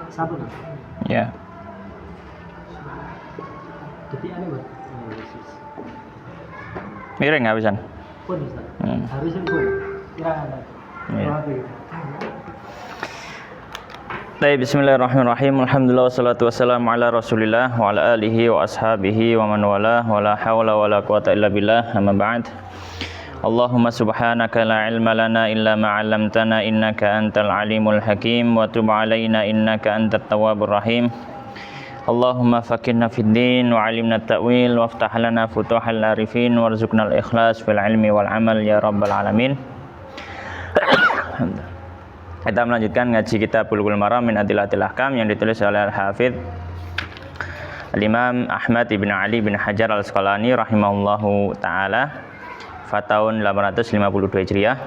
sabun. Ya. Jadi aneh buat. Miring nggak bisa? Pun Ustaz. Harusnya pun. Kira ada. Iya. Baik, bismillahirrahmanirrahim. Alhamdulillah wassalatu wassalamu ala Rasulillah wa ala alihi wa ashabihi wa man wala wa la haula wa la quwata illa billah. Amma ba'd. Allahumma subhanaka la ilma lana illa ma 'allamtana innaka antal alimul hakim wa tub 'alaina innaka antat tawwabur rahim. Allahumma faqihna fid din wa 'allimna at-ta'wil waftah lana futuhal arifin warzuqnal ikhlas fil ilmi wal amal ya rabbal alamin. Alhamdulillah. Kita melanjutkan ngaji kitab Bulughul Maram min Adillatil Ahkam yang ditulis oleh Al-Hafidz Al-Imam Ahmad ibn Ali bin Hajar Al-Asqalani rahimahullahu ta'ala tahun 852 Hijriah.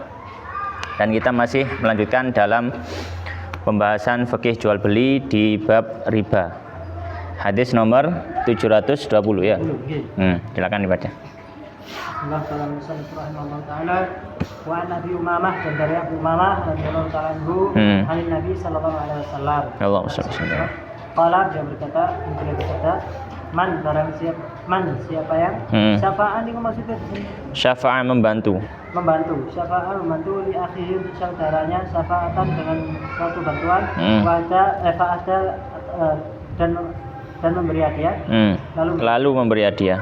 Dan kita masih melanjutkan dalam pembahasan fikih jual beli di bab riba. Hadis nomor 720 ya. Silakan dibaca. Bismillahirrahmanirrahim. Wa an Nabi Umamah, dan dari Abu Umamah radhiyallahu ta'ala anhu, dari Nabi sallallahu alaihi wasallam. Allahumma shalli alaihi wasallam. Qala, dia berkata, siapa yang syafa'an itu maksudnya di sini? Syafa'a membantu. Syafa'an membantu li akhihi untuk saudaranya, syafa'atan dengan suatu bantuan, dan memberi hadiah. Lalu memberi hadiah.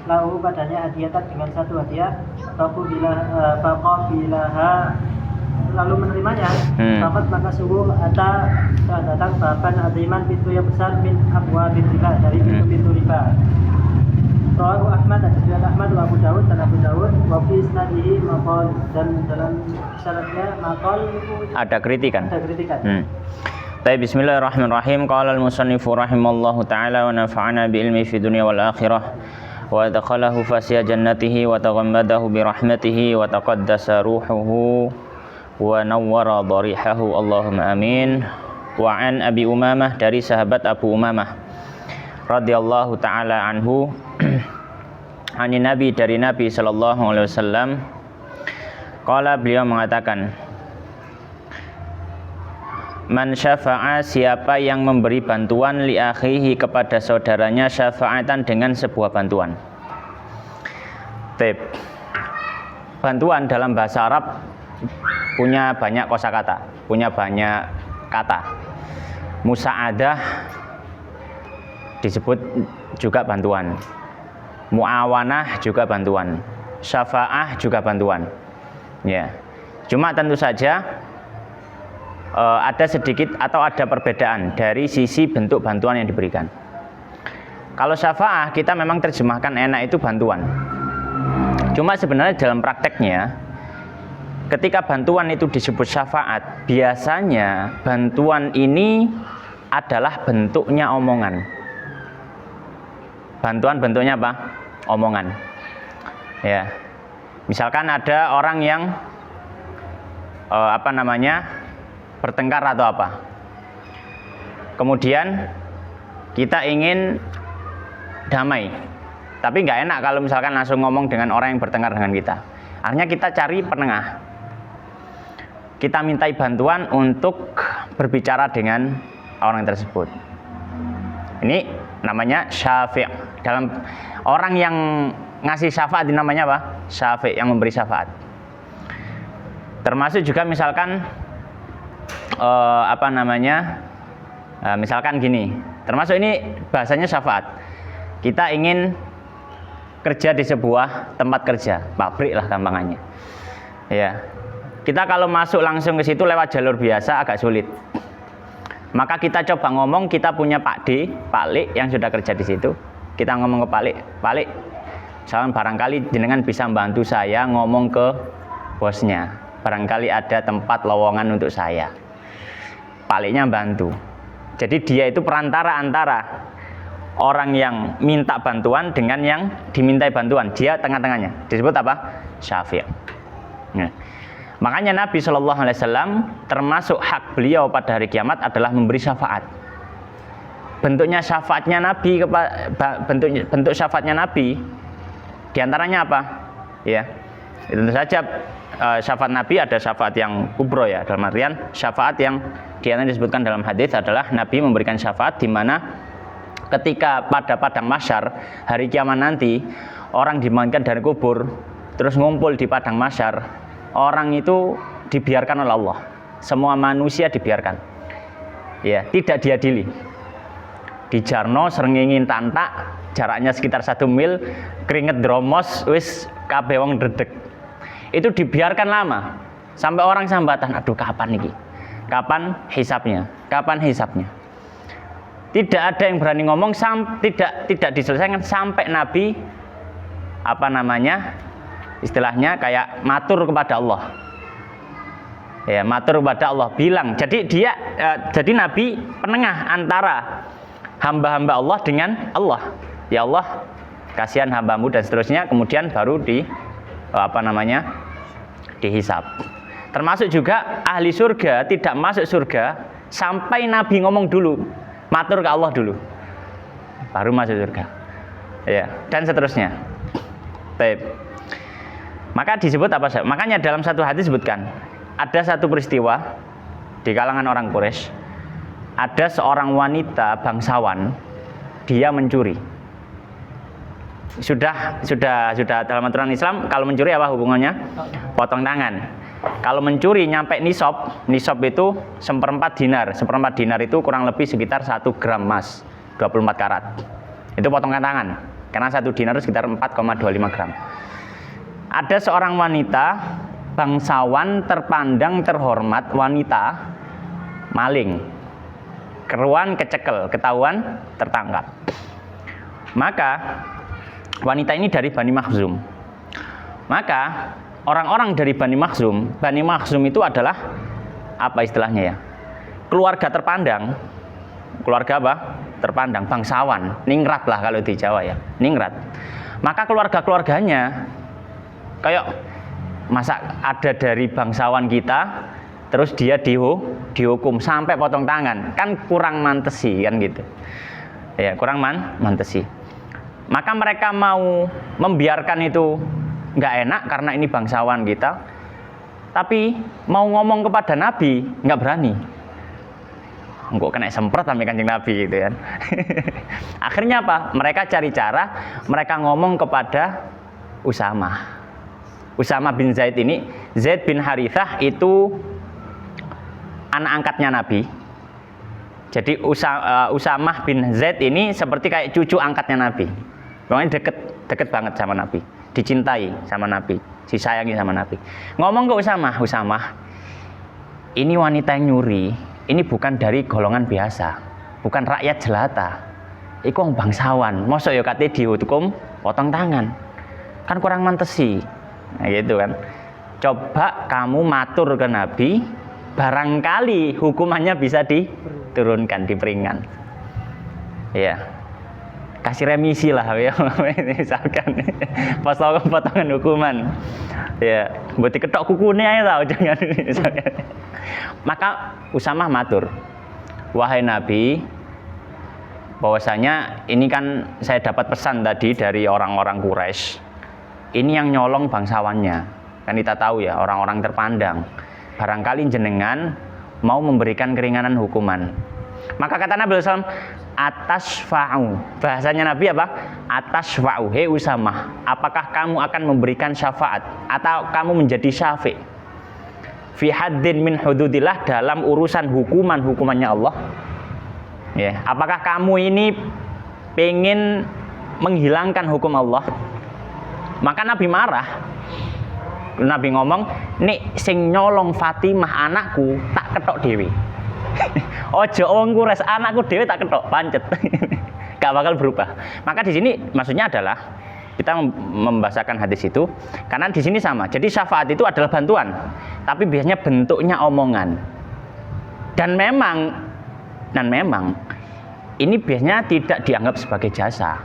Lahu padanya hadiatan dengan satu hadiah, faqabilaha, lalu menerimanya. Fakat maka sungguh telah datang baban aziman, pintu yang besar, min abwabir riba, dari pintu-pintu riba. Rawahu Ahmad, hadis riwayat Ahmad, wa Abu Dawud dan Abu Dawud, wa fi isnadihi maqal, dan dalam syaratnya maqal ada kritikan. Baik, bismillahirrahmanirrahim. Qala al-musannifu rahimallahu ta'ala wa nafa'ana bi ilmi fi dunya wal akhirah wa adkhalahu fasya jannatihi wa taghammadahu bi rahmatihi wa taqaddasa ruhuhu wa nawwara dharihahu, Allahumma amin. Wa an Abi Umamah, dari sahabat Abu Umamah radhiyallahu ta'ala anhu, ani Nabi, dari Nabi sallallahu alaihi wasallam, qala, beliau mengatakan, man syafa'a, siapa yang memberi bantuan li akhihi, kepada saudaranya, syafa'atan, dengan sebuah bantuan. Bantuan dalam bahasa Arab punya banyak kosakata, punya banyak kata. Musa'adah disebut juga bantuan, mu'awanah juga bantuan, syafa'ah juga bantuan. Ya, cuma tentu saja ada sedikit atau ada perbedaan dari sisi bentuk bantuan yang diberikan. Kalau syafa'ah kita memang terjemahkan enak itu bantuan. Cuma sebenarnya dalam prakteknya, ketika bantuan itu disebut syafa'at, biasanya bantuan ini adalah bentuknya omongan. Bantuan bentuknya apa? Omongan. Ya. Misalkan ada orang yang bertengkar atau apa, kemudian kita ingin damai, tapi nggak enak kalau misalkan langsung ngomong dengan orang yang bertengkar dengan kita. Akhirnya kita cari penengah, kita mintai bantuan untuk berbicara dengan orang tersebut. Ini namanya syafi'. Dalam orang yang ngasih syafaat namanya apa? Syafi', yang memberi syafaat. Termasuk juga misalkan misalkan gini, termasuk ini bahasanya syafaat. Kita ingin kerja di sebuah tempat kerja, pabrik lah gampangannya. Ya, kita kalau masuk langsung ke situ lewat jalur biasa agak sulit. Maka kita coba ngomong, kita punya Pak D, Pak Lik yang sudah kerja di situ. Kita ngomong ke Pak Lik, misalkan barangkali jenengan bisa bantu saya ngomong ke bosnya. Barangkali ada tempat lowongan untuk saya. Pak Liknya bantu. Jadi dia itu perantara antara orang yang minta bantuan dengan yang dimintai bantuan. Dia tengah-tengahnya. Disebut apa? Syafi'. Nah, makanya Nabi Shallallahu Alaihi Wasallam termasuk hak beliau pada hari kiamat adalah memberi syafaat. Bentuknya syafaatnya Nabi, bentuk syafaatnya Nabi diantaranya apa? Ya, tentu saja syafaat Nabi ada syafaat yang kubro ya, dalam artian syafaat yang disebutkan dalam hadis adalah Nabi memberikan syafaat di mana ketika pada padang mahsyar hari kiamat nanti orang dimanggilkan dari kubur terus ngumpul di padang mahsyar, orang itu dibiarkan oleh Allah, semua manusia dibiarkan ya, tidak diadili, dijarno srengengin tantak jaraknya sekitar 1 mil, keringet dromos wis kabeh wong dredeg. Itu dibiarkan lama sampai orang sambatan, aduh kapan nih, kapan hisapnya, kapan hisapnya. Tidak ada yang berani ngomong, tidak diselesaikan sampai Nabi istilahnya kayak matur kepada Allah ya, matur kepada Allah, bilang jadi Nabi penengah antara hamba-hamba Allah dengan Allah. Ya Allah, kasihan hambamu dan seterusnya, kemudian baru dihisap. Termasuk juga ahli surga tidak masuk surga sampai Nabi ngomong dulu, matur ke Allah dulu, baru masuk surga ya, dan seterusnya. Baik. Maka disebut apa? Makanya dalam satu hadis disebutkan ada satu peristiwa di kalangan orang Quraisy, ada seorang wanita bangsawan, dia mencuri. Sudah dalam aturan Islam kalau mencuri apa hukumannya? Potong tangan. Kalau mencuri nyampe nisab itu 1/4 dinar. 1/4 dinar itu kurang lebih sekitar 1 gram emas, 24 karat. Itu potongan tangan. Karena 1 dinar itu sekitar 4,25 gram. Ada seorang wanita bangsawan terpandang terhormat, wanita maling. Keruan kecekel, ketahuan tertangkap. Maka wanita ini dari Bani Makhzum. Maka orang-orang dari Bani Makhzum itu adalah apa istilahnya ya? Keluarga terpandang. Keluarga apa? Terpandang, bangsawan, ningrat lah kalau di Jawa ya, ningrat. Maka keluarga-keluarganya kayak masa ada dari bangsawan kita terus dia dihukum sampai potong tangan, kan kurang mantesi kan gitu. Ya, kurang mantesi. Maka mereka mau membiarkan itu nggak enak karena ini bangsawan kita, tapi mau ngomong kepada Nabi nggak berani. Enggak kena semprot sampai Kanjeng Nabi gitu kan. Akhirnya apa? Mereka cari cara, mereka ngomong kepada Usamah bin Zaid ini. Zaid bin Harithah itu anak angkatnya Nabi. Jadi Usamah bin Zaid ini seperti kayak cucu angkatnya Nabi. Pokoknya deket banget sama Nabi, dicintai sama Nabi, disayangi sama Nabi. Ngomong ke Usamah, ini wanita yang nyuri, ini bukan dari golongan biasa, bukan rakyat jelata, iku wong bangsawan, mosok ya kate dihukum potong tangan, kan kurang mantesi, nah gitu kan. Coba kamu matur ke Nabi, barangkali hukumannya bisa diturunkan, diperingan, ya. Kasih remisi lah ya, misalkan potongan hukuman ya, buat diketok kukunya aja tau, jangan misalkan. Maka Usamah matur, wahai Nabi, bahwasanya ini kan saya dapat pesan tadi dari orang-orang Quraisy, ini yang nyolong bangsawannya, kan kita tahu ya, orang-orang terpandang, barangkali jenengan mau memberikan keringanan hukuman. Maka kata Nabi SAW, atasfa'u, bahasanya Nabi apa? Atasfa'u, hei Usamah, apakah kamu akan memberikan syafaat atau kamu menjadi syafi' fi haddin min hududillah, dalam urusan hukumannya Allah ya, apakah kamu ini pengen menghilangkan hukum Allah? Maka Nabi marah. Nabi ngomong, nek sing nyolong Fatimah anakku tak ketok dewi. Ojo wong kures anakku dewe tak ketok pancet. Gak bakal berubah. Maka di sini maksudnya adalah kita membahasakan hadis itu karena di sini sama. Jadi syafaat itu adalah bantuan, tapi biasanya bentuknya omongan. Dan memang ini biasanya tidak dianggap sebagai jasa.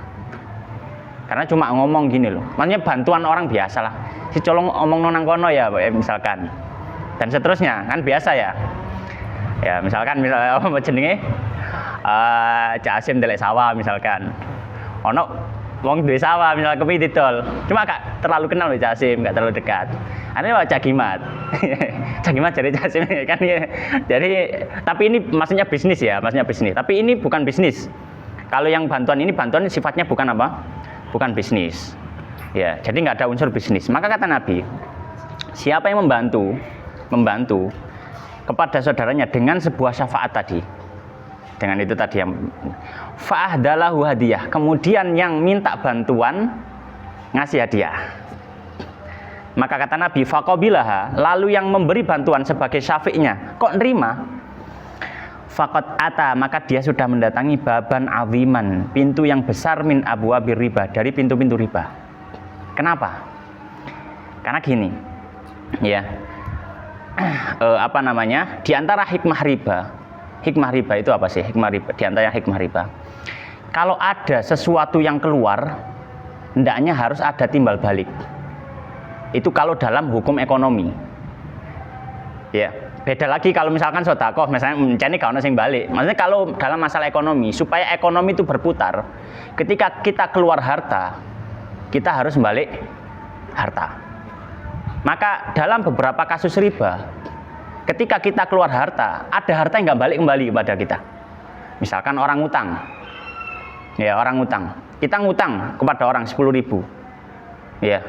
Karena cuma ngomong gini loh. Maksudnya bantuan orang biasa lah. Si colong omong nang kono ya, misalkan. Dan seterusnya, kan biasa ya. Ya, misalnya apa jenenge? Cak Asim delek sawah misalkan. Ono wong duwe sawah misalnya kepengin didol. Cuma gak terlalu kenal loh Casim, gak terlalu dekat. Ane Pak Cagimat. Cagimat jadi Casim kan ya. Jadi tapi ini maksudnya bisnis ya, maksudnya bisnis. Tapi ini bukan bisnis. Kalau yang bantuan ini bantuan sifatnya bukan apa? Bukan bisnis. Ya, jadi nggak ada unsur bisnis. Maka kata Nabi, siapa yang membantu kepada saudaranya dengan sebuah syafaat tadi, dengan itu tadi yang fa'ahdalahu hadiah, kemudian yang minta bantuan ngasih hadiah, maka kata Nabi faqabilaha, lalu yang memberi bantuan sebagai syafi'nya kok nerima, faqad ata, maka dia sudah mendatangi baban aziman, pintu yang besar min abwabir riba, dari pintu-pintu riba. Kenapa? Karena gini ya, di antara hikmah riba itu apa sih? Hikmah riba, di antara hikmah riba, kalau ada sesuatu yang keluar, hendaknya harus ada timbal balik. Itu kalau dalam hukum ekonomi. Ya, beda lagi kalau misalkan sedekah, misalnya mencari kalau sing balik. Maksudnya kalau dalam masalah ekonomi, supaya ekonomi itu berputar, ketika kita keluar harta, kita harus balik harta. Maka dalam beberapa kasus riba, ketika kita keluar harta, ada harta yang nggak balik kembali kepada kita. Misalkan orang ngutang, ya orang ngutang, kita ngutang kepada orang 10.000, ya,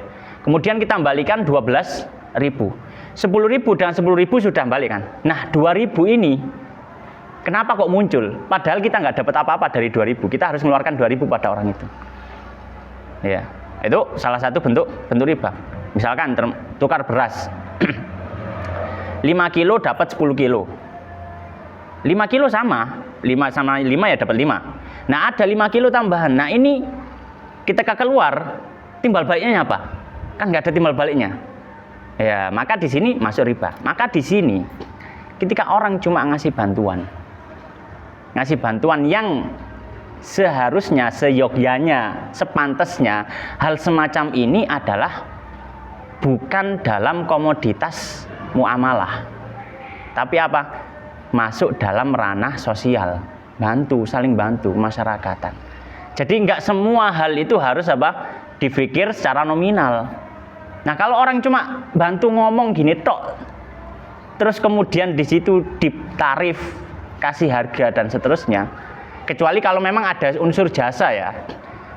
kemudian kita kembalikan 12.000, 10.000 dan 10.000 sudah balik kan. Nah 2.000 ini, kenapa kok muncul? Padahal kita nggak dapat apa-apa dari 2.000, kita harus mengeluarkan 2.000 pada orang itu, ya, itu salah satu bentuk riba. Misalkan tukar beras 5 kilo dapat 10 kilo, 5 kilo sama 5 ya dapat 5. Nah ada 5 kilo tambahan. Nah ini kita keluar, timbal baliknya apa? Kan nggak ada timbal baliknya. Ya maka di sini masuk riba. Maka di sini ketika orang cuma ngasih bantuan yang seharusnya, seyogyanya, sepantasnya, hal semacam ini adalah bukan dalam komoditas muamalah, tapi apa? Masuk dalam ranah sosial, saling bantu masyarakatan. Jadi nggak semua hal itu harus apa? Dipikir secara nominal. Nah kalau orang cuma bantu ngomong gini tok, terus kemudian di situ ditarif, kasih harga dan seterusnya, kecuali kalau memang ada unsur jasa ya,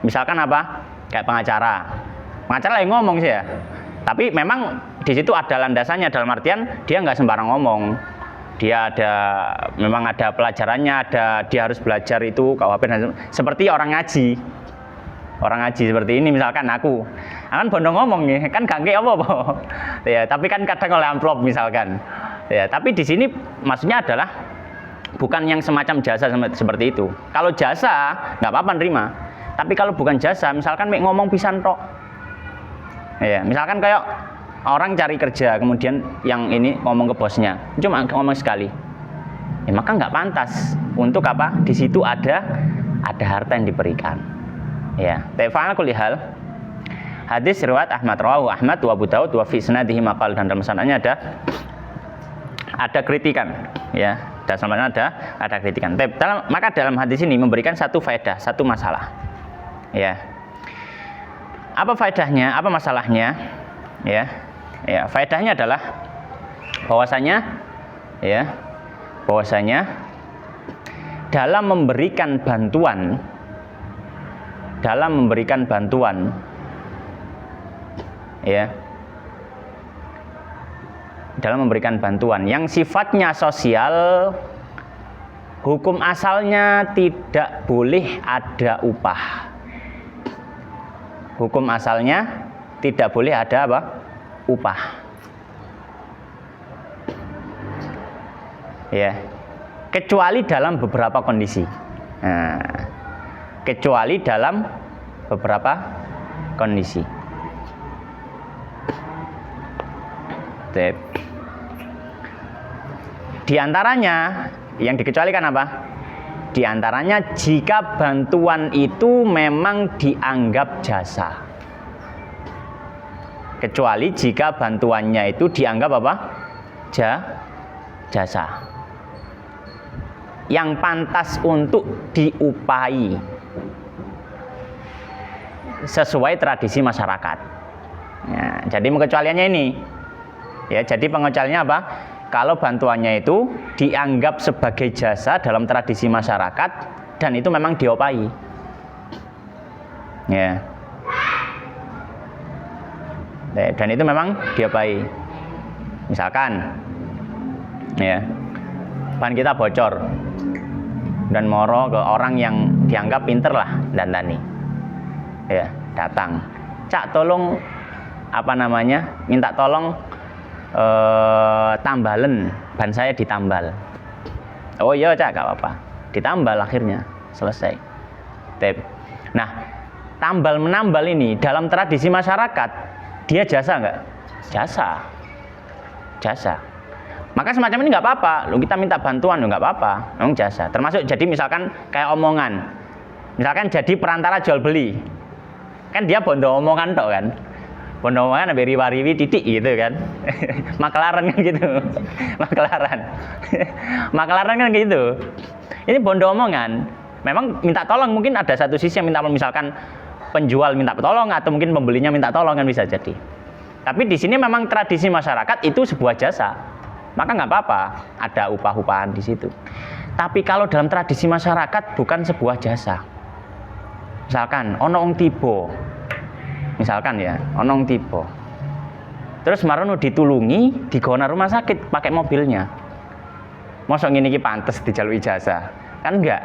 misalkan apa? Kayak pengacara yang ngomong sih ya. Tapi memang di situ ada landasannya, dalam artian dia nggak sembarang ngomong. Dia memang ada pelajarannya, dia harus belajar itu KUHP dan seperti orang ngaji seperti ini. Misalkan aku kan bondo ngomong nih, kan gak kayak apa-apa. Ya, tapi kan kadang oleh amplop misalkan. Ya, tapi di sini maksudnya adalah bukan yang semacam jasa seperti itu. Kalau jasa nggak apa-apa nerima. Tapi kalau bukan jasa, misalkan ngomong pisan tok. Ya, misalkan kayak orang cari kerja, kemudian yang ini ngomong ke bosnya, cuma ngomong sekali, ya maka nggak pantas untuk apa? Di situ ada harta yang diberikan. Ya, ta'ala kulli hal. Hadis riwayat Ahmad, rawahu Ahmad wa Abu Daud wa fi sanadihi maqal, dan dalam sanadnya ada kritikan, ya. Dan sebenarnya ada kritikan. Maka dalam hadis ini memberikan satu faedah, satu masalah. Ya. Apa faedahnya? Apa masalahnya? Ya, faedahnya adalah bahwasanya dalam memberikan bantuan, ya, dalam memberikan bantuan yang sifatnya sosial, hukum asalnya tidak boleh ada upah. Hukum asalnya tidak boleh ada apa? Upah. Ya. Kecuali dalam beberapa kondisi. Nah, kecuali dalam beberapa kondisi. Di antaranya yang dikecualikan apa? Di antaranya jika bantuan itu memang dianggap jasa. Kecuali jika bantuannya itu dianggap apa? Jasa. Yang pantas untuk diupahi. sesuai tradisi masyarakat. Ya, jadi pengecualiannya ini. Ya, jadi pengecualiannya apa? Kalau bantuannya itu dianggap sebagai jasa dalam tradisi masyarakat dan itu memang diopahi. Ya. Dan itu memang diopahi. Misalkan ya, ban kita bocor dan moro ke orang yang dianggap pinter lah dandani. Ya, datang. Cak, tolong minta tolong tambalen ban saya ditambal. Oh iya Cak, gak apa-apa. Ditambal akhirnya, selesai. Nah, tambal menambal ini dalam tradisi masyarakat dia jasa nggak? Jasa. Maka semacam ini nggak apa-apa. Lu kita minta bantuan nggak apa-apa, memang jasa. Termasuk jadi misalkan kayak omongan, misalkan jadi perantara jual beli, kan dia bondo omongan tok kan. Bondo omongan sampai riwa-riwi titik gitu kan. Maklaran kan gitu. Maklaran kan gitu. Ini bondo omongan. Memang minta tolong, mungkin ada satu sisi yang minta tolong, misalkan penjual minta tolong atau mungkin pembelinya minta tolong kan bisa jadi. Tapi di sini memang tradisi masyarakat itu sebuah jasa. Maka nggak apa-apa ada upah-upahan di situ. Tapi kalau dalam tradisi masyarakat bukan sebuah jasa. Misalkan ono wong tiba. Misalkan ya, onong tiba. Terus marono ditulungi, digona rumah sakit pakai mobilnya. Mosok ngene iki pantes dijaluk ijazah? Kan enggak.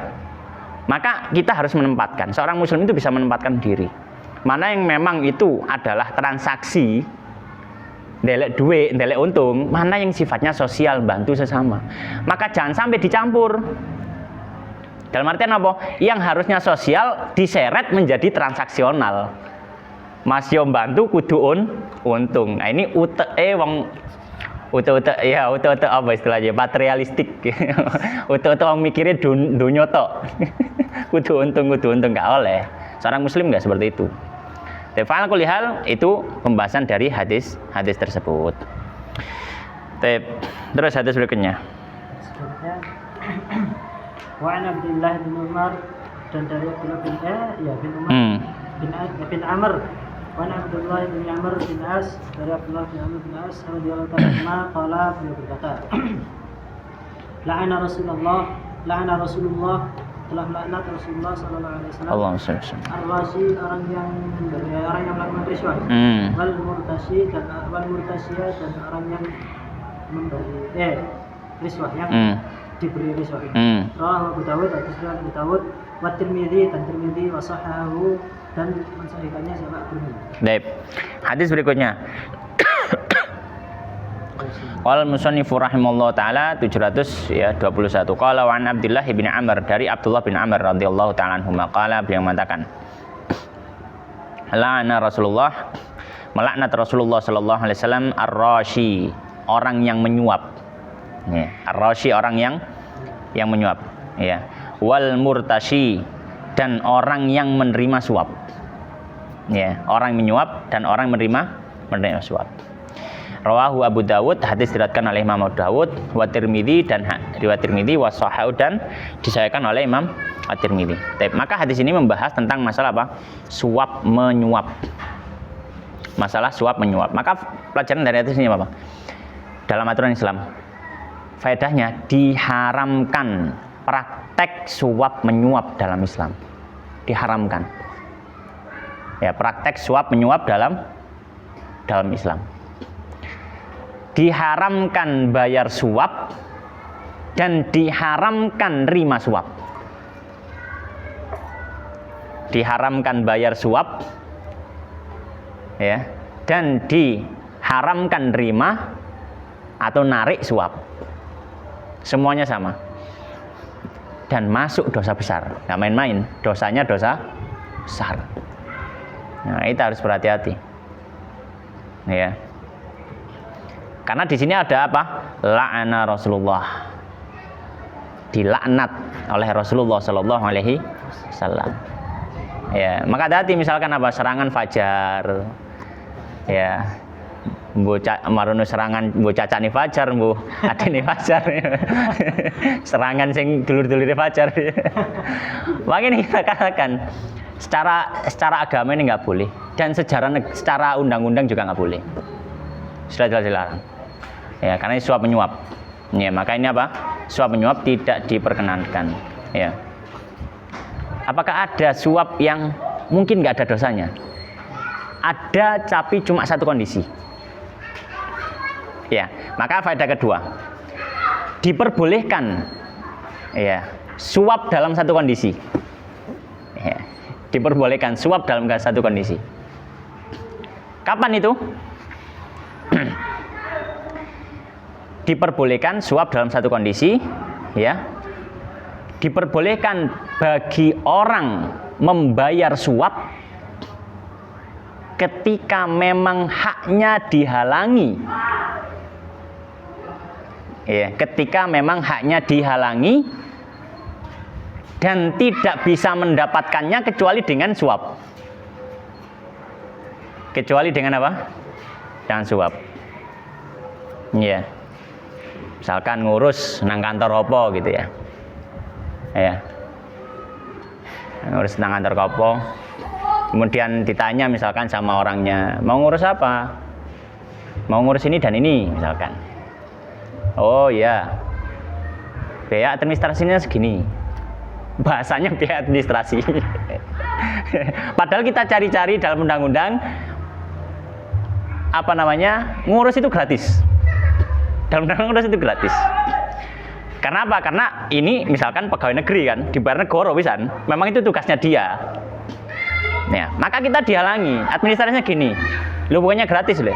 Maka kita harus menempatkan, seorang muslim itu bisa menempatkan diri. Mana yang memang itu adalah transaksi ndelek duit, ndelek untung, mana yang sifatnya sosial, bantu sesama. Maka jangan sampai dicampur. Dalam artian apa? Yang harusnya sosial diseret menjadi transaksional. Mas yo bantu kudu untung. Nah ini ute wong ute apa istilahnya? Materialistik. Ute wong mikirnya dunya tok. kudu untung gak oleh. Seorang muslim gak seperti itu. Tefal kulihal itu pembahasan dari hadis tersebut. Terus hadis berikutnya. Wa an Abdullah bin Umar dan dari Abdullah bin Umar bin Amr. Wa Abdullah bin Amr bin As dari Abdullah bin Amr bin As radhiyallahu ta'ala qala beliau berkata la'ana Rasulullah telah melaknat Rasulullah sallallahu alaihi wasallam ar-rashi orang yang melakukan riswah wal murtashi dan orang yang memberi riswah yang diberi riswah. Rawahu Abu Dawud, Abu Dawud wa Tirmidzi dan Tirmidzi wa sahahu dan mensahihkannya siapa Tirmidzi. Baik. Hadis berikutnya. Qala musannifu rahimallahu taala 721. Qala wa an Abdullah bin Amr dari Abdullah bin Amr radhiyallahu taala anhuma qala beliau mengatakan la'ana Rasulullah melaknat Rasulullah sallallahu alaihi wasallam ar-rashi orang yang menyuap. Ya, ar-rashi orang yang menyuap, ya. Wal murtashi dan orang yang menerima suap. Ya, orang menyuap dan orang menerima suap. Rawahu Abu Dawud, hadis diriwayatkan oleh Imam Abu Dawud, wa Tirmidzi dan riwayat Tirmidzi wa sahahu dan disahihkan oleh Imam At-Tirmidzi. Maka hadis ini membahas tentang masalah apa? Suap menyuap. Masalah suap menyuap. Maka pelajaran dari hadis ini apa? Dalam aturan Islam, faedahnya diharamkan praktek suap menyuap dalam Islam. Diharamkan. Ya, praktek suap menyuap dalam Islam. Diharamkan bayar suap dan diharamkan terima suap. Diharamkan bayar suap, ya, dan diharamkan terima atau narik suap. Semuanya sama. Dan masuk dosa besar. Nggak main-main. Dosanya dosa besar. Nah, kita harus berhati-hati. Ya. Karena di sini ada apa? La'ana Rasulullah. Dilaknat oleh Rasulullah sallallahu alaihi wasallam. Ya, maka hati misalkan apa? Serangan fajar. Ya. Marono serangan mbo cacane fajar, mbo adene fajar. Serangan sing dulur-dulure fajar. Makanya kita katakan Secara agama ini nggak boleh, dan secara undang-undang juga nggak boleh. Sudah jelas dilarang. Ya, karena ini suap menyuap. Ya, maka ini apa? Suap menyuap tidak diperkenankan. Ya. Apakah ada suap yang mungkin nggak ada dosanya? Ada, tapi cuma satu kondisi. Ya, maka faedah kedua, diperbolehkan ya suap dalam satu kondisi. Ya, diperbolehkan suap dalam satu kondisi. Kapan itu? Diperbolehkan suap dalam satu kondisi, ya. Diperbolehkan bagi orang membayar suap ketika memang haknya dihalangi. Ya, ketika memang haknya dihalangi dan tidak bisa mendapatkannya kecuali dengan suap. Kecuali dengan apa? Dengan suap. Ya. Misalkan ngurus nang kantor opo gitu ya. Ya. Ngurus nang kantor opo. Kemudian ditanya misalkan sama orangnya, mau ngurus apa? Mau ngurus ini dan ini misalkan. Oh ya, biaya administrasinya segini. Bahasanya biaya administrasi. Padahal kita cari-cari dalam undang-undang, apa namanya, ngurus itu gratis. Dalam undang-undang ngurus itu gratis. Karena apa? Karena ini misalkan pegawai negeri kan, dibayar negara pisan. Memang itu tugasnya dia. Ya, maka kita dihalangi. Administrasinya gini, lu pokoknya gratis loh.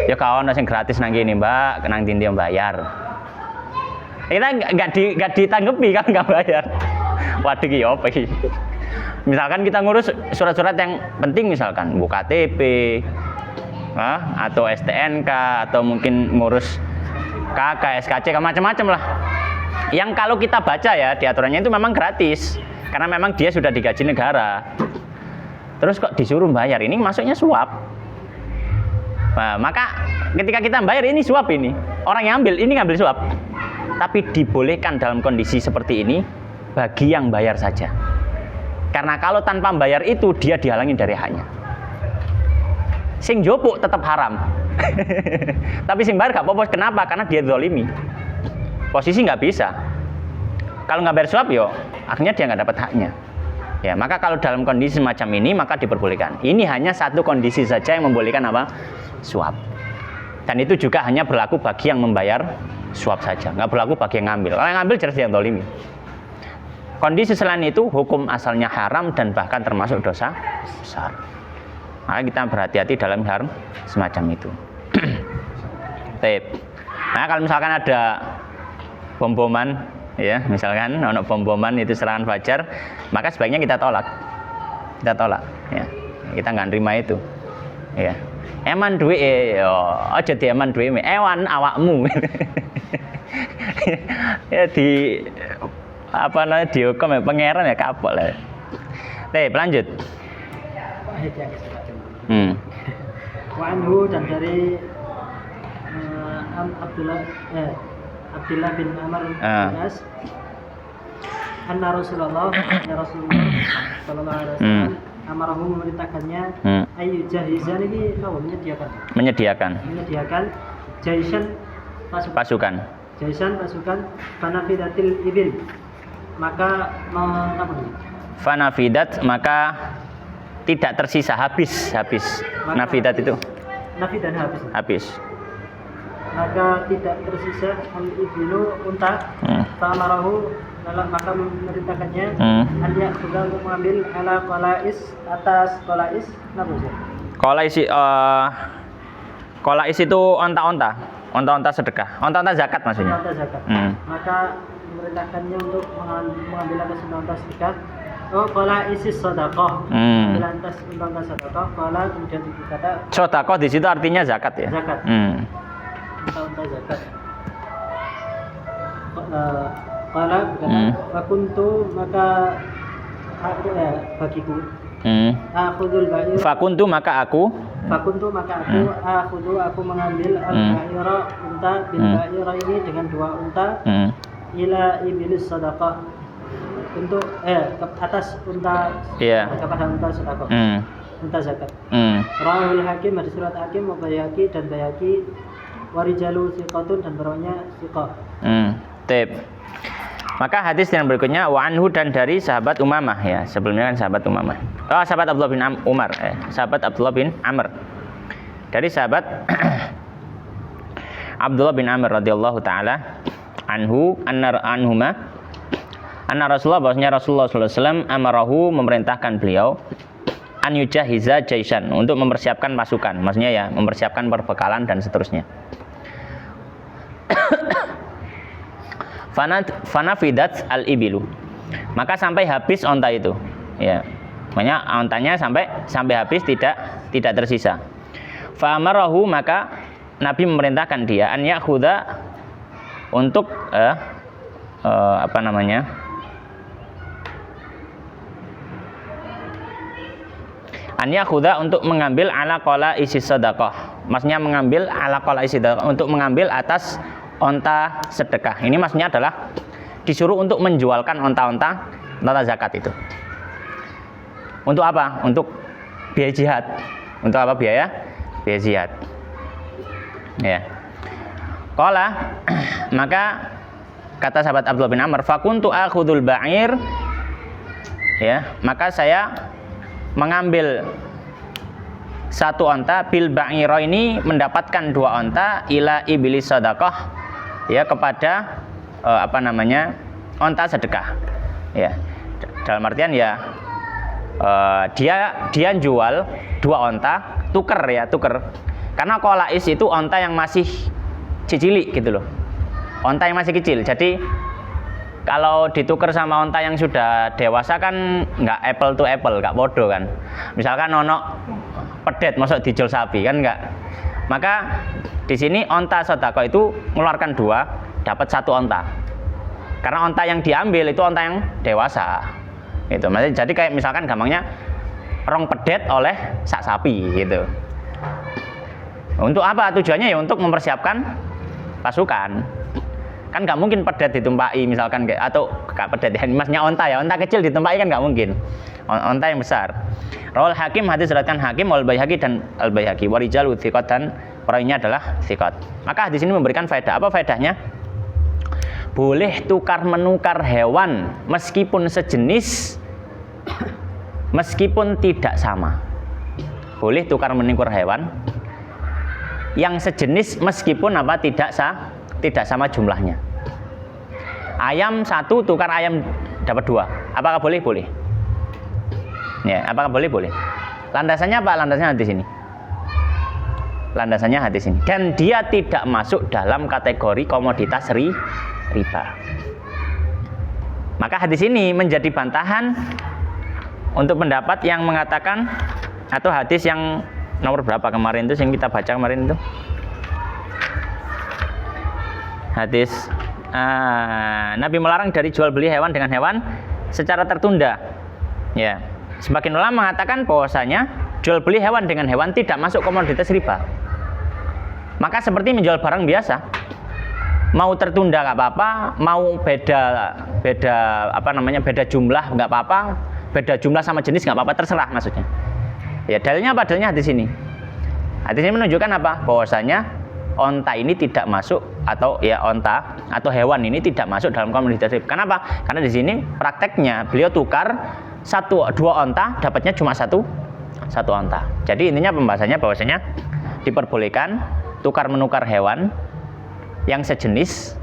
Ya kawan yang gratis nang gini mbak, nang dindi yang bayar. Kita nggak ditanggapi kan nggak bayar. Waduh ki apa iki? Misalkan kita ngurus surat-surat yang penting misalkan buka KTP, atau STNK atau mungkin ngurus KK, SKC, macam-macam lah. Yang kalau kita baca ya di aturannya itu memang gratis karena memang dia sudah digaji negara. Terus kok disuruh bayar, ini masuknya suap. Nah, maka ketika kita bayar ini suap ini. Orang yang ambil ini ngambil suap. Tapi dibolehkan dalam kondisi seperti ini bagi yang bayar saja. Karena kalau tanpa bayar itu dia dihalangi dari haknya. Sing jopuk tetap haram. Tapi sing bayar gak apa-apa. Kenapa? Karena dia zalimi. Posisi nggak bisa. Kalau nggak bayar suap yo, akhirnya dia nggak dapat haknya. Ya, maka kalau dalam kondisi semacam ini maka diperbolehkan. Ini hanya satu kondisi saja yang membolehkan apa? Suap. Dan itu juga hanya berlaku bagi yang membayar suap saja, nggak berlaku bagi yang ngambil. Kalau yang ngambil jelas yang zalimi. Kondisi selain itu hukum asalnya haram dan bahkan termasuk dosa besar. Maka kita berhati-hati dalam hal semacam itu. Nah, kalau misalkan ada bom-boman, ya, misalkan ono bom-boman itu serangan fajar, maka sebaiknya kita tolak. Kita tolak, ya. Kita nggak nerima itu. Ya. Eman duwe yo, aja di eman duwe, ewan awakmu. Ya di apa namanya dihukum ya pangeran ya kapok lah. Lanjut. Wa'anhu dan dari Abdullah bin Amr bin As anna Rasulullah sallallahu alaihi wasallam amarahu memerintahkannya ayu jahizan ini menyediakan jaisan pasukan fanafidatil ibil maka fanafidat maka tidak tersisa habis nafidat itu nafidan habis maka tidak tersisa al-ibilu unta famarahu maka memerintahkannya dia juga untuk mengambil ala qalais atas qalais qalais itu onta sedekah, onta zakat maksudnya. Onta zakat. Maka memerintahkannya untuk mengambil atas onta sedekah. Qalais sedekah. Ambil atas onta sedekah. Qala kemudian dikata sedekah di situ artinya zakat ya. Zakat. Onta zakat. Qala fakuntu maka aku bagiku. Akhudul ba'ir. Fakuntu maka aku aku mengambil al-ba'ira unta bil ba'ira ini dengan dua unta ila ibilis sadaqah untuk ke atas unta Iya. kepada unta sedekah. Unta zakat. Rawahul Hakim, hadis riwayat Hakim, wa Bayhaqi dan Bayhaqi, warijalu thiqatun dan perawinya thiqah. Tip. Maka hadis yang berikutnya wa anhu dan dari sahabat Umamah ya. Sebelumnya kan sahabat Umamah. Oh, sahabat Abdullah bin Umar, sahabat Abdullah bin Amr. Dari sahabat Abdullah bin Amr radhiyallahu taala anhu anna Rasulullah bahwasanya Rasulullah sallallahu alaihi wasallam amarahu memerintahkan beliau an yujahiza jaisan untuk mempersiapkan pasukan. Maksudnya ya mempersiapkan perbekalan dan seterusnya. Fanafidat al-ibilu. Maka sampai habis onta itu. Ya. Makanya ontanya sampai habis tidak tersisa. Fa amarahu maka Nabi memerintahkan dia an yakhudha untuk an yakhudha untuk mengambil ala qala isi sedekah. Maksudnya mengambil ala qala isi sedekah untuk mengambil atas onta sedekah. Ini maksudnya adalah disuruh untuk menjualkan onta zakat itu. Untuk apa? Untuk biaya jihad. Untuk apa biaya? Biaya jihad. Ya. Qala maka kata sahabat Abdullah bin Amr, fakuntu akhudul ba'ir. Ya, maka saya mengambil satu onta bil ba'iro ini mendapatkan dua onta ila iblis sedekah ya kepada onta sedekah ya dalam artian ya dia jual dua onta tuker karena kolais itu onta yang masih cicili gitu loh, onta yang masih kecil. Jadi kalau ditukar sama onta yang sudah dewasa kan nggak apple to apple, nggak bodoh kan. Misalkan ono pedet masuk dijol sapi kan nggak. Maka di sini onta sedekah itu mengeluarkan dua, dapat satu onta. Karena onta yang diambil itu onta yang dewasa. Gitu. Jadi kayak misalkan gampangnya rong pedet oleh sak sapi gitu. Untuk apa tujuannya ya untuk mempersiapkan pasukan. Kan nggak mungkin pedet ditumpai misalkan kayak atau gak pedet ya masnya onta kecil ditumpai kan nggak mungkin, onta yang besar. Rawal Hakim hadis riwayatkan Hakim wal Baihaqi dan al Baihaqi warijalu thiqat dan perawinya adalah thiqat. Maka hadis ini memberikan faedah. Apa faedahnya? Boleh tukar menukar hewan meskipun sejenis meskipun tidak sama. Boleh tukar menukar hewan yang sejenis meskipun tidak sama jumlahnya. Ayam satu tukar ayam dapat dua. Apakah boleh? Boleh. Ya, apakah boleh? Boleh. Landasannya apa? Landasannya hadis ini. Landasannya hadis ini. Dan dia tidak masuk dalam kategori komoditas riba. Maka hadis ini menjadi bantahan untuk pendapat yang mengatakan atau hadis yang nomor berapa kemarin itu yang kita baca kemarin itu? Hadis Nabi melarang dari jual beli hewan dengan hewan secara tertunda. Ya, sebagian ulama mengatakan bahwasanya jual beli hewan dengan hewan tidak masuk komoditas riba. Maka seperti menjual barang biasa, mau tertunda nggak apa-apa, mau beda jumlah nggak apa-apa, beda jumlah sama jenis nggak apa-apa, terserah maksudnya. Ya dalilnya apa? Dalilnya hadis ini. Hadis ini menunjukkan apa? Bahwasanya onta ini tidak masuk onta atau hewan ini tidak masuk dalam komoditas riba. Kenapa? Karena di sini prakteknya beliau tukar dua onta dapatnya cuma satu onta. Jadi intinya pembahasannya bahwasanya diperbolehkan tukar menukar hewan yang sejenis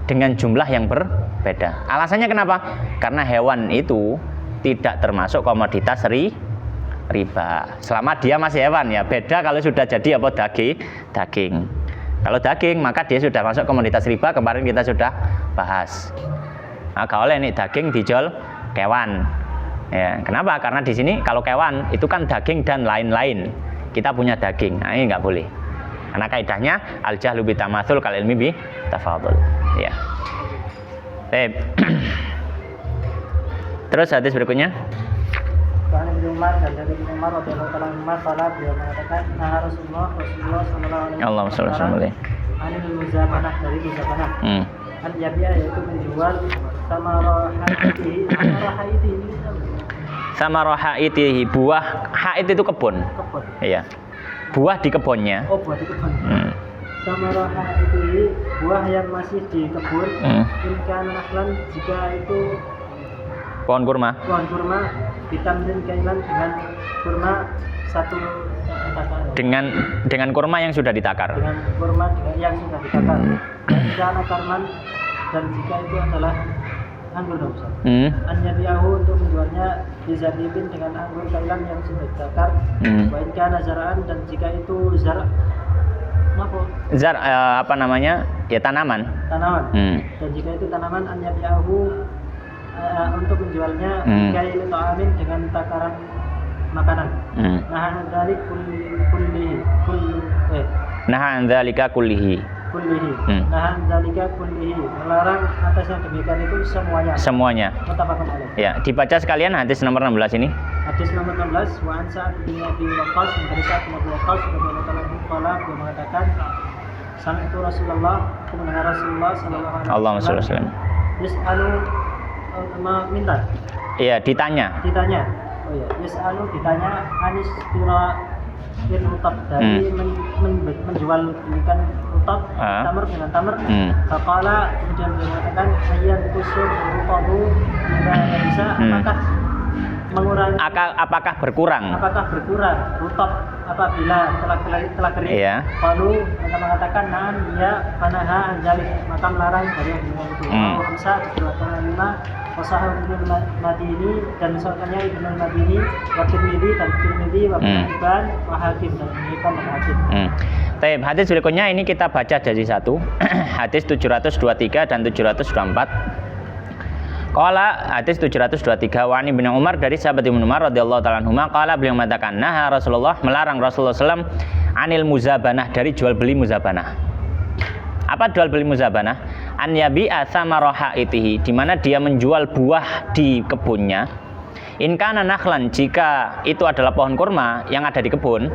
dengan jumlah yang berbeda. Alasannya kenapa? Karena hewan itu tidak termasuk komoditas riba. Selama dia masih hewan ya. Beda kalau sudah jadi daging. Kalau daging maka dia sudah masuk komoditas riba, kemarin kita sudah bahas. Nah, kalau ini daging dijual kewan. Ya, kenapa? Karena di sini kalau kewan itu kan daging dan lain-lain. Kita punya daging. Nah, ini nggak boleh. Karena kaidahnya al-jahlu bitamatsul kal ilmi bi tafadul. Ya. Terus hadis berikutnya. Bahkan Ibnu Umar dan dari Ibnu Umar radhiyallahu ta'ala anhu salat beliau mengatakan Rasulullah sallallahu alaihi wasallam anil muzabanah dari muzabanah. An yabiya yaitu menjual Samarah haitihi, buah hait itu kebun. Kebun. Iya. Buah di kebunnya. Oh, buah di kebun. Samarah haitihi, buah yang masih di kebun. Inkan nahlan, jika itu Pohon kurma. pohon kurma, ditamrin kailan dengan kurma satu takar. Dengan kurma yang sudah ditakar. Dengan kurma yang sudah ditakar. Jika karman, dan jika itu adalah anggur dosa. Anyabiahu, untuk menjualnya dizabibin dengan anggur kailan yang sudah ditakar. Wa in kana zara'an, dan jika itu zar' apa? Zar apa namanya? Ya tanaman. Tanaman. Dan jika itu tanaman, anyabiahu untuk menjualnya kail ta'amin, dengan takaran makanan. Nah dari kullihi. Nah dzalika kullihi. Nah dzalika kullihi, melarang atas yang demikian itu semuanya. Muttafaqun alaih. Ya, dibaca sekalian hadis nomor 16 ini. Hadis nomor 16, wa an Sa'ad bin Abi Waqqas, dari Sa'ad bin Abi Waqqas radhiyallahu ta'ala anhu qala, dia mengatakan, sami'tu Rasulullah, aku mendengar Rasulullah sallallahu alaihi wasallam yas'alu, minta. Iya, ditanya. Oh iya, yas'alu, ditanya anis tira rutab, dari menjual ikan rutab, tamar dengan tamar. Faqala, kemudian dia mengatakan, ayyan kusur rutabu tidak bisa, apakah mengurangi, apakah berkurang rutab apabila telah kering? Iya. Lalu mereka mengatakan na'am, ya fanaha anjalik, maka melarang dari yang itu. Hamsa berkata 5, Wasahab Ibnu Madini, dan misalkannya Ibnu Madini, wa Tirmidzi, dan Tirmidzi, wa Ibn, wa Hakim, dan Ibn, dan Hakim. Baik, hadis berikutnya ini kita baca jadi satu. Hadis 723 dan 724. Qala, hadis 723, wa Ibnu Umar, dari sahabat Ibnu Umar radhiyallahu ta'ala anhuma, qala, beliau mengatakan, nah Rasulullah, melarang Rasulullah SAW anil muzabanah, dari jual beli muzabanah. Apa jual beli muzabanah? An yabi'a samarah haitihi, di mana dia menjual buah di kebunnya. In kana nakhlan, jika itu adalah pohon kurma yang ada di kebun.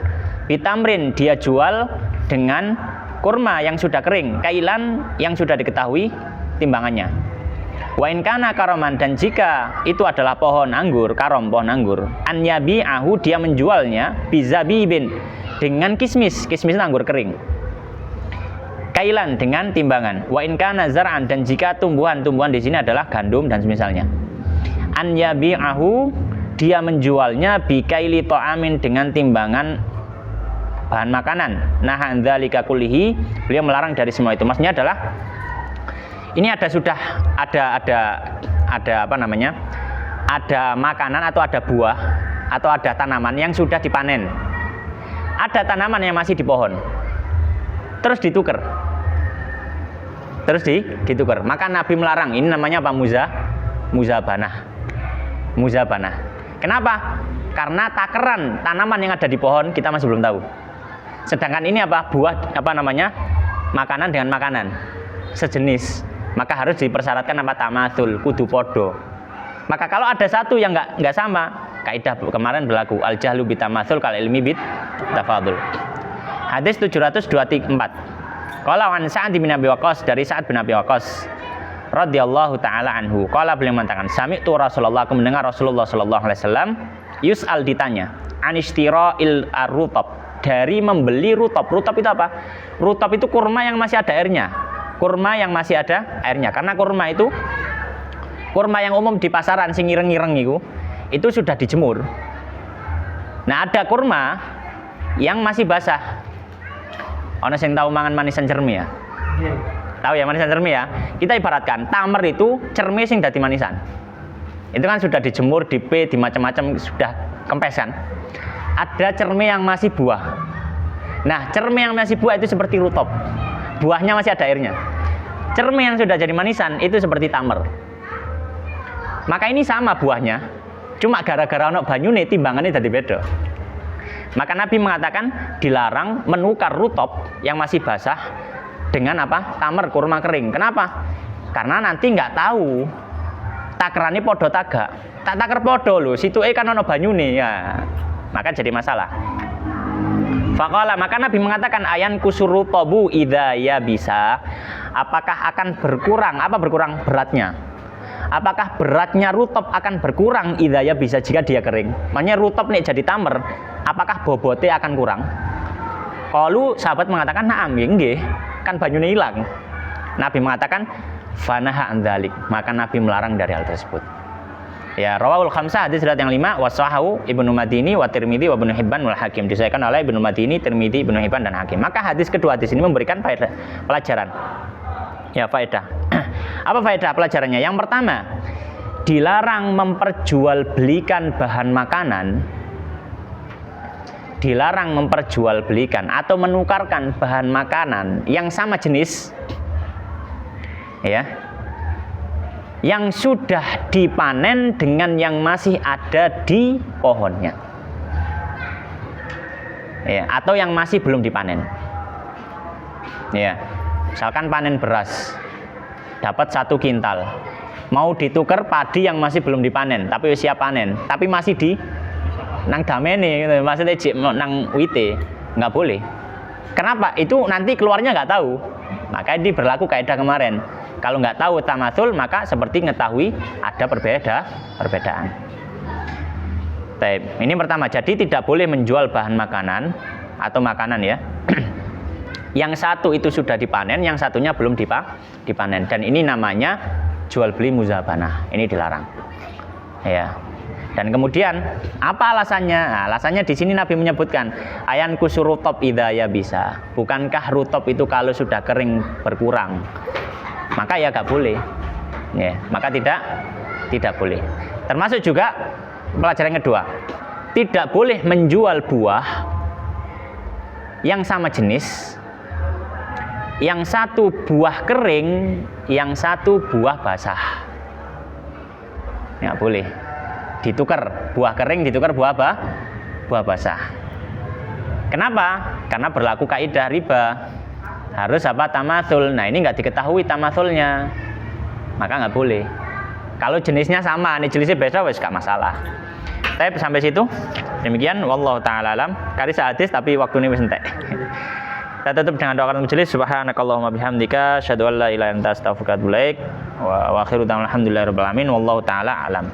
Bitamrin, dia jual dengan kurma yang sudah kering, kailan yang sudah diketahui timbangannya. Wa in kana karoman, dan jika itu adalah pohon anggur, karom, pohon anggur, an yabi'ahu, dia menjualnya bizabibin, dengan kismis anggur kering, kailan, dengan timbangan. Wa in kana zar'an, dan jika tumbuhan di sini adalah gandum dan semisalnya. An yabi'ahu, dia menjualnya bi kaili ta'amin, dengan timbangan bahan makanan. Nah dzalika kullihi, beliau melarang dari semua itu. Maksudnya adalah ini ada apa namanya? Ada makanan atau ada buah atau ada tanaman yang sudah dipanen. Ada tanaman yang masih di pohon. Terus ditukar. Maka Nabi melarang. Ini namanya apa? Muzabanah. Kenapa? Karena takaran tanaman yang ada di pohon kita masih belum tahu. Sedangkan ini apa? Buah, apa namanya? Makanan dengan makanan sejenis. Maka harus dipersyaratkan apa? Tamasul, kudu podo. Maka kalau ada satu yang enggak sama, kaidah kemarin berlaku al-jahlu bitamasul kal ilmi bit tafadul. Hadis 724. Qala an Sa'ad bin Abi Waqqas, dari Sa'ad bin Abi Waqqas radhiyallahu taala anhu. Qala, beliau mengatakan, sami'tu Rasulullah, aku mendengar Rasulullah sallallahu alaihi wasallam yus'al, ditanya, anistira'il ar-rutab, dari membeli rutab. Rutab itu apa? Rutab itu kurma yang masih ada airnya. Karena kurma itu kurma yang umum di pasaran sing ireng-ireng itu sudah dijemur. Nah, ada kurma yang masih basah. Ono sing tahu mangan manisan cermi ya? Tahu ya manisan cermi ya? Kita ibaratkan tamer itu cermi sing dadi manisan. Itu kan sudah dijemur, di macam-macam, sudah kempes kan? Ada cermi yang masih buah. Nah, cermi yang masih buah itu seperti rutab. Buahnya masih ada airnya. Cermi yang sudah jadi manisan itu seperti tamer. Maka ini sama buahnya, cuma gara-gara ono banyune timbangannya jadi beda. Maka Nabi mengatakan dilarang menukar rutab yang masih basah dengan apa? Tamer, kurma kering. Kenapa? Karena nanti nggak tahu takerane podo tagak. Tak taker podo lho, situke kan ono banyune ya. Maka jadi masalah. Faqala, maka Nabi mengatakan ayan kusuru tobu idza ya bisa, apakah akan berkurang? Apa berkurang beratnya? apakah beratnya rutop akan berkurang idza ya bisa jika dia kering? Makanya rutop nih jadi tamer, apakah bobotnya akan kurang? Kalau sahabat mengatakan na'am, ya nggih, kan banyune hilang. Nabi mengatakan fanaha an dzalik, maka Nabi melarang dari hal tersebut. Ya, rawahul khamsah, hadis riwayat yang 5, wasahahu Ibnu Madini wa Tirmidzi wa Ibnu Hibban wal Hakim, disahihkan oleh Ibnu Madini, Tirmidzi, Ibnu Hibban dan Hakim. Maka kedua hadis ini memberikan faedah pelajaran. Ya, faedah. Apa faedah pelajarannya? Yang pertama, dilarang memperjualbelikan bahan makanan, dilarang memperjualbelikan atau menukarkan bahan makanan yang sama jenis, ya, yang sudah dipanen dengan yang masih ada di pohonnya, ya, atau yang masih belum dipanen. Ya, misalkan panen beras, dapat 1 kintal, mau ditukar padi yang masih belum dipanen, tapi siap panen, tapi masih di nang damene, gitu. Maksudnya nang wite, nggak boleh. Kenapa? Itu nanti keluarnya nggak tahu. Makanya ini berlaku kaidah kemarin. Kalau nggak tahu tamatsul, maka seperti mengetahui ada perbedaan. Ini pertama, jadi tidak boleh menjual bahan makanan atau makanan, ya. Yang satu itu sudah dipanen, yang satunya belum dipanen, dan ini namanya jual beli muzabanah. Ini dilarang, ya. Dan kemudian apa alasannya? Nah, alasannya di sini Nabi menyebutkan ayan kusurutop idza ya bisa. Bukankah rutop itu kalau sudah kering berkurang? Maka ya nggak boleh, ya, maka tidak boleh. Termasuk juga pelajaran kedua, tidak boleh menjual buah yang sama jenis, yang satu buah kering, yang satu buah basah, nggak boleh. Ditukar buah kering, ditukar buah apa? Buah basah. Kenapa? Karena berlaku kaidah riba. Harus apa? Tamatsul. Nah, ini nggak diketahui tamatsulnya, maka nggak boleh. Kalau jenisnya sama, nih jenisnya beda, wes nggak masalah. Tapi sampai situ, demikian. Wallahu ta'ala alam. Kari hadis tapi waktu ini wes entek. Kita tutup dengan doa majelis. Subhanakallahumma bihamdika, asyhadu an la ilaha illa anta, astaghfiruka wa atubu ilaik. Wa akhiru da'wana alhamdulillahirabbil alamin. Wallahu ta'ala alam.